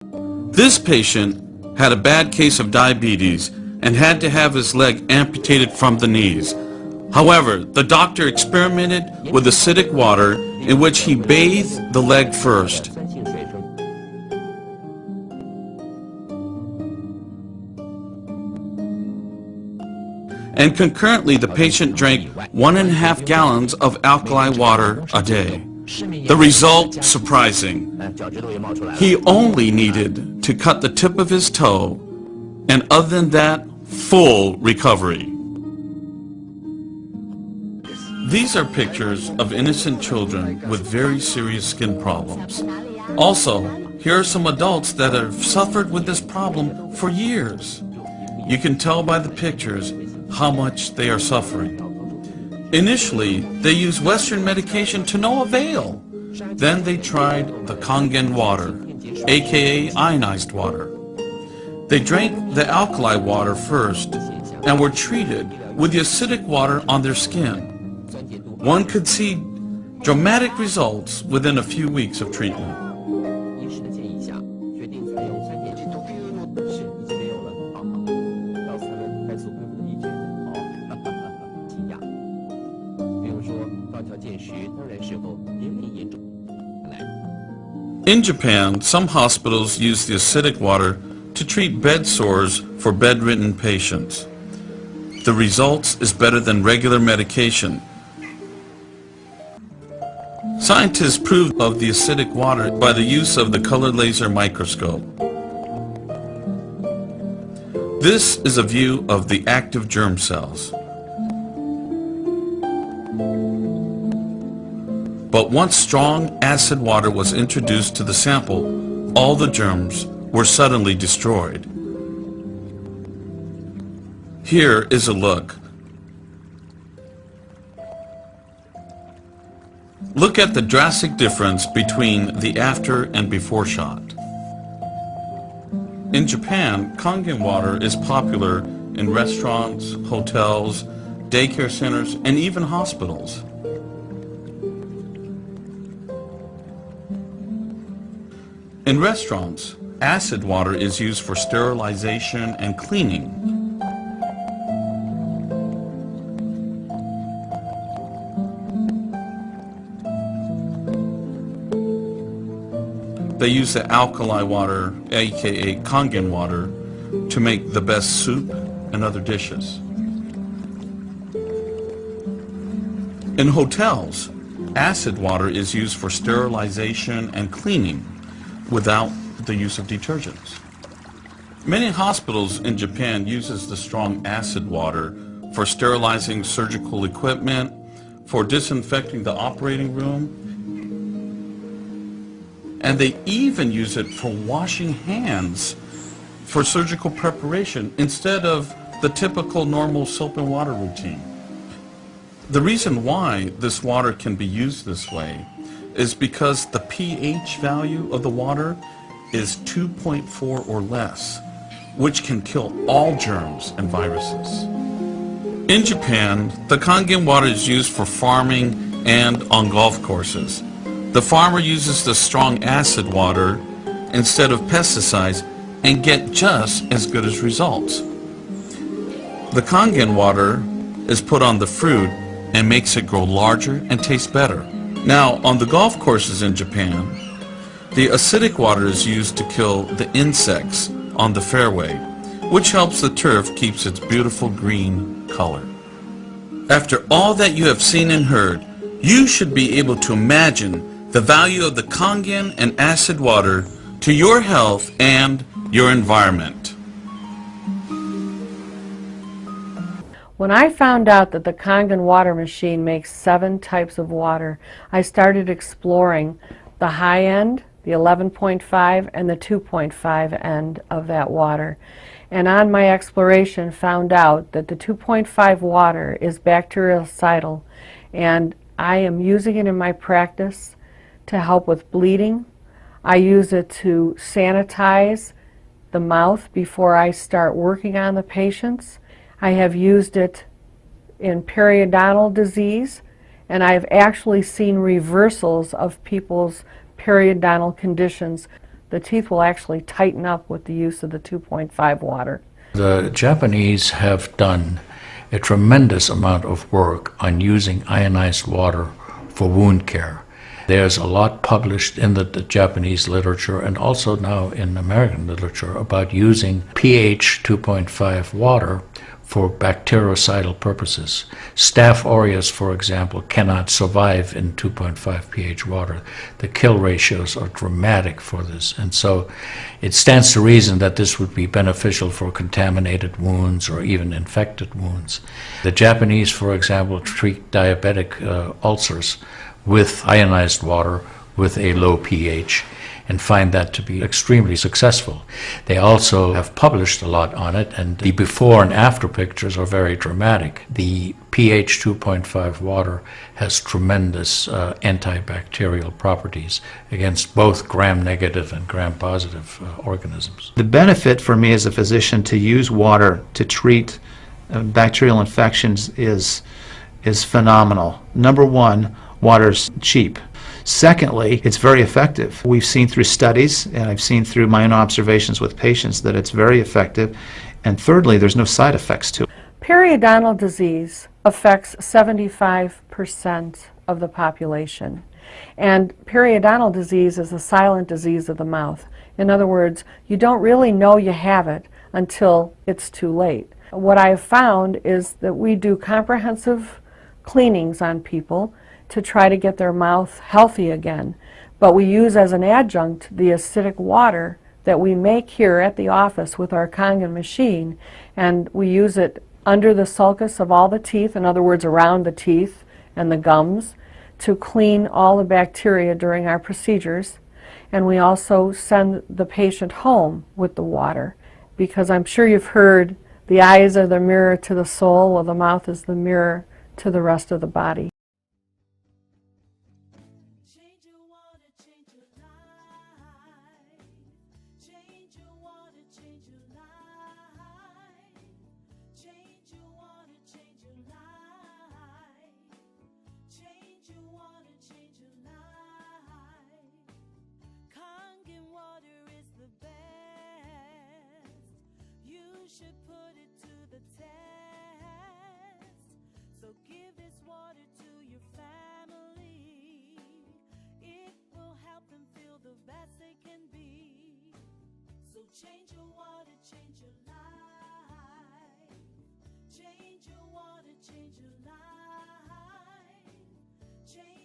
This patient had a bad case of diabetes and had to have his leg amputated from the knees. However, the doctor experimented with acidic water in which he bathed the leg first. And concurrently, the patient drank 1.5 gallons of alkali water a day. The result, surprising. He only needed to cut the tip of his toe, and other than that, full recovery. These are pictures of innocent children with very serious skin problems. Also, here are some adults that have suffered with this problem for years. You can tell by the pictures how much they are suffering. Initially, they used Western medication to no avail. Then they tried the Kangen water, aka ionized water. They drank the alkali water first and were treated with the acidic water on their skin. One could see dramatic results within a few weeks of treatment. In Japan, some hospitals use the acidic water to treat bed sores for bedridden patients. The results is better than regular medication. Scientists proved of the acidic water by the use of the colored laser microscope. This is a view of the active germ cells. But once strong acid water was introduced to the sample, all the germs were suddenly destroyed. Here is a look. Look at the drastic difference between the after and before shot. In Japan, Kangen water is popular in restaurants, hotels, daycare centers, and even hospitals. In restaurants, acid water is used for sterilization and cleaning. They use the alkali water, aka Kangen water, to make the best soup and other dishes. In hotels, acid water is used for sterilization and cleaning without the use of detergents. Many hospitals in Japan uses the strong acid water for sterilizing surgical equipment, for disinfecting the operating room, and they even use it for washing hands for surgical preparation instead of the typical normal soap and water routine. The reason why this water can be used this way is because the pH value of the water is 2.4 or less, which can kill all germs and viruses. In Japan, the Kangen water is used for farming and on golf courses. The farmer uses the strong acid water instead of pesticides and get just as good as results. The Kangen water is put on the fruit and makes it grow larger and taste better. Now, on the golf courses in Japan, the acidic water is used to kill the insects on the fairway, which helps the turf keeps its beautiful green color. After all that you have seen and heard, you should be able to imagine the value of the Kangen and acid water to your health and your environment. When I found out that the Kangen water machine makes 7 types of water, I started exploring the high end, the 11.5 and the 2.5 end of that water. And on my exploration found out that the 2.5 water is bactericidal, and I am using it in my practice to help with bleeding. I use it to sanitize the mouth before I start working on the patients. I have used it in periodontal disease, and I've actually seen reversals of people's periodontal conditions. the teeth will actually tighten up with the use of the 2.5 water. The Japanese have done a tremendous amount of work on using ionized water for wound care. There's a lot published in the Japanese literature and also now in American literature about using pH 2.5 water for bactericidal purposes. Staph aureus, for example, cannot survive in 2.5 pH water. The kill ratios are dramatic for this, and so it stands to reason that this would be beneficial for contaminated wounds or even infected wounds. The Japanese, for example, treat diabetic ulcers with ionized water with a low pH and find that to be extremely successful. They also have published a lot on it, and the before and after pictures are very dramatic. The pH 2.5 water has tremendous antibacterial properties against both gram-negative and gram-positive organisms. The benefit for me as a physician to use water to treat bacterial infections is phenomenal. Number one, water's cheap. Secondly, it's very effective. We've seen through studies, and I've seen through my own observations with patients, that it's very effective. And thirdly, there's no side effects to it. Periodontal disease affects 75% of the population. And periodontal disease is a silent disease of the mouth. In other words, you don't really know you have it until it's too late. What I've found is that we do comprehensive cleanings on people to try to get their mouth healthy again. But we use as an adjunct the acidic water that we make here at the office with our Kangen machine, and we use it under the sulcus of all the teeth, in other words around the teeth and the gums, to clean all the bacteria during our procedures. And we also send the patient home with the water, because I'm sure you've heard the eyes are the mirror to the soul, while the mouth is the mirror to the rest of the body. Should put it to the test. So give this water to your family. It will help them feel the best they can be. So change your water, change your life. Change your water, change your life. Change